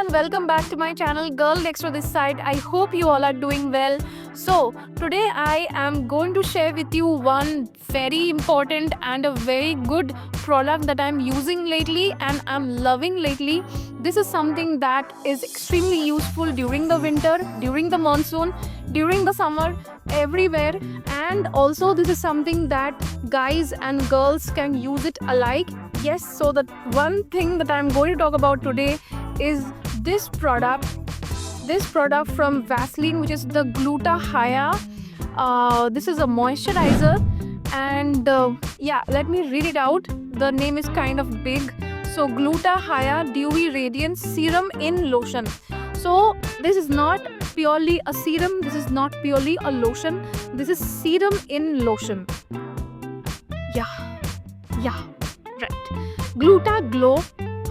everyone, welcome back to my channel Girl Next to this side. I hope you all are doing well. So today I am going to share with you one very important and a very good product that I'm using lately and I'm loving lately. This is something that is extremely useful during the winter, during the monsoon, during the summer, everywhere. And also this is something that guys and girls can use it alike. Yes, so the one thing that I'm going to talk about today is this product from Vaseline, which is the Gluta-Hya. This is a moisturizer, and let me read it out. The name is kind of big. So Gluta-Hya Dewy Radiance Serum in Lotion. So this is not purely a serum, this is not purely a lotion, this is serum in lotion. Right. Gluta Glow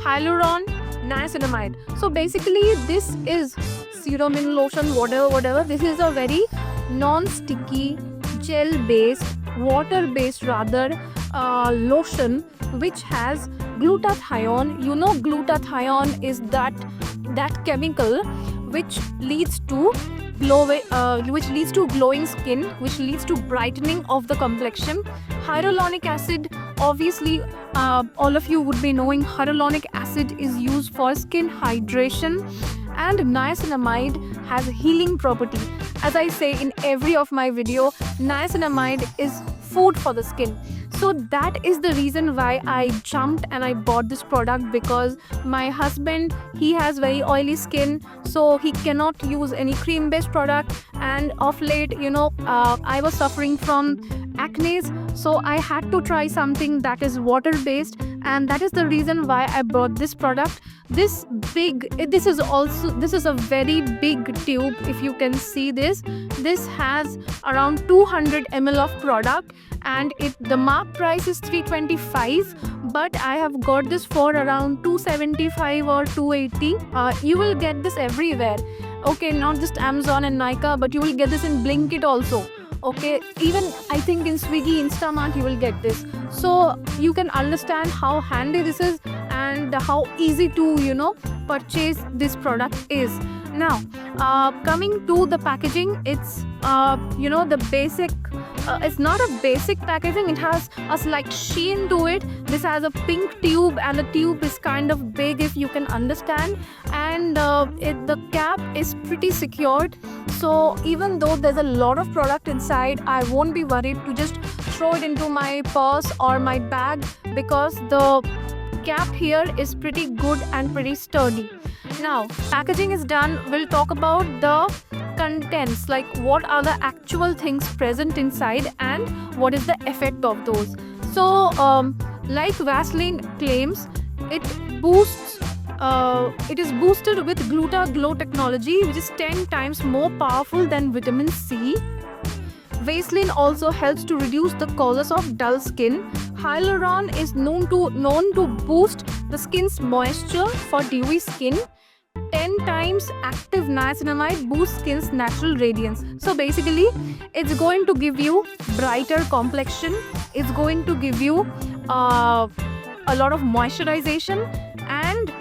Hyaluron Niacinamide. So basically this is serum in lotion, whatever. This is a very non-sticky, gel-based, water-based lotion which has glutathione. You know, glutathione is that chemical which leads to glowing skin, which leads to brightening of the complexion. Hyaluronic acid, obviously all of you would be knowing hyaluronic acid is used for skin hydration, and niacinamide has healing property. As I say in every of my video, niacinamide is food for the skin. So that is the reason why I jumped and I bought this product, because my husband, he has very oily skin, so he cannot use any cream based product, and of late, I was suffering from acne, so I had to try something that is water based, and that is the reason why I bought this product. This is a very big tube. If you can see this has around 200 ml of product, and the mark price is 325, but I have got this for around 275 or 280. You will get this everywhere, okay, not just Amazon and Nykaa, but you will get this in Blinkit also. Okay, even I think in Swiggy, Instamart you will get this. So you can understand how handy this is and how easy to purchase this product is. Now coming to the packaging, it's the basic, it's not a basic packaging, it has a slight sheen to it. This has a pink tube, and the tube is kind of big, if you can understand, and the cap is pretty secured. So even though there's a lot of product inside, I won't be worried to just throw it into my purse or my bag, because the cap here is pretty good and pretty sturdy. Now packaging is done, we'll talk about the contents, like what are the actual things present inside and what is the effect of those. So like Vaseline claims, it is boosted with Gluta Glow technology, which is 10 times more powerful than vitamin C. Vaseline also helps to reduce the causes of dull skin. Hyaluron is known to boost the skin's moisture for dewy skin. 10 times active niacinamide boosts skin's natural radiance. So basically, it's going to give you brighter complexion. It's going to give you a lot of moisturization, and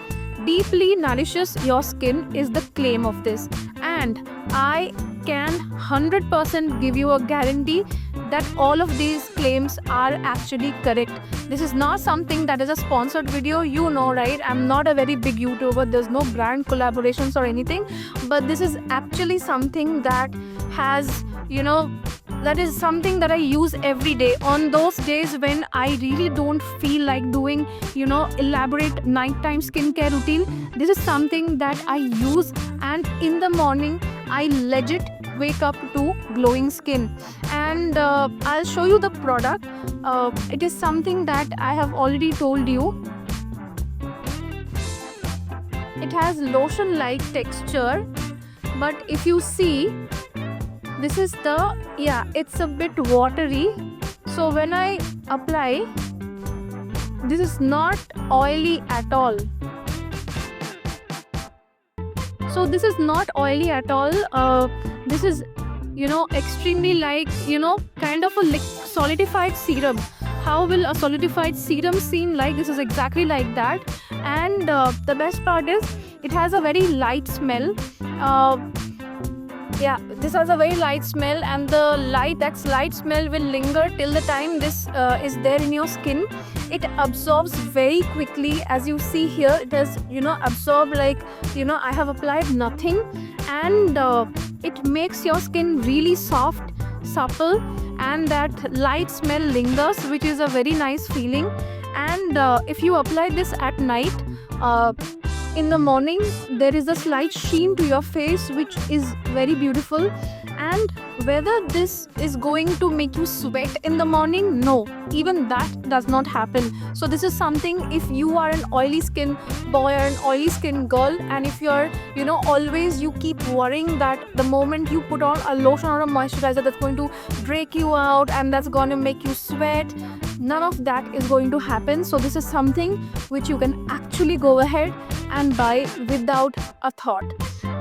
deeply nourishes your skin is the claim of this. And I can 100% give you a guarantee that all of these claims are actually correct. This is not something that is a sponsored video, right? I'm not a very big YouTuber, there's no brand collaborations or anything, but this is actually something that has, that is something that I use every day. On those days when I really don't feel like doing, elaborate nighttime skincare routine, this is something that I use, and in the morning I legit wake up to glowing skin. And I'll show you the product. It is something that I have already told you. It has lotion like texture, but if you see, this is it's a bit watery. So when I apply, this is not oily at all. So this is not oily at all. This is extremely like kind of a solidified serum. how will a solidified serum seem like? This is exactly like that. And the best part is it has a very light smell. Yeah, this has a very light smell, and that light smell will linger till the time this is there in your skin. It absorbs very quickly, as you see here. It has absorbed, like I have applied nothing, and it makes your skin really soft, supple, and that light smell lingers, which is a very nice feeling. And if you apply this at night, in the morning there is a slight sheen to your face, which is very beautiful. And whether this is going to make you sweat in the morning, no, even that does not happen. So this is something, if you are an oily skin boy or an oily skin girl, and if you're always you keep worrying that the moment you put on a lotion or a moisturizer, that's going to break you out and that's going to make you sweat, none of that is going to happen. So this is something which you can actually go ahead and buy without a thought.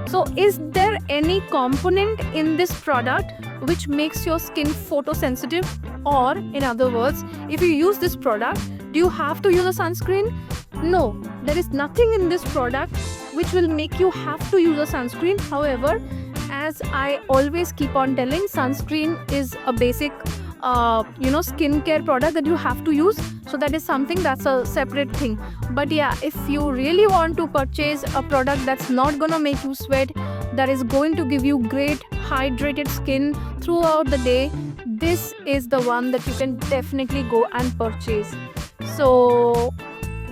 So is there any component in this product which makes your skin photosensitive? Or in other words, if you use this product, do you have to use a sunscreen? No, there is nothing in this product which will make you have to use a sunscreen. However, as I always keep on telling, sunscreen is a basic skincare product that you have to use. So that is something that's a separate thing. But yeah, if you really want to purchase a product that's not gonna make you sweat, that is going to give you great hydrated skin throughout the day, this is the one that you can definitely go and purchase. So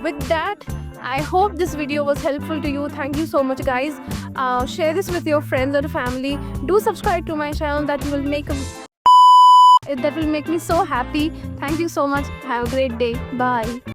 with that, I hope this video was helpful to you. Thank you so much, guys. Share this with your friends or family. Do subscribe to my channel. That will make me so happy. Thank you so much. Have a great day. Bye.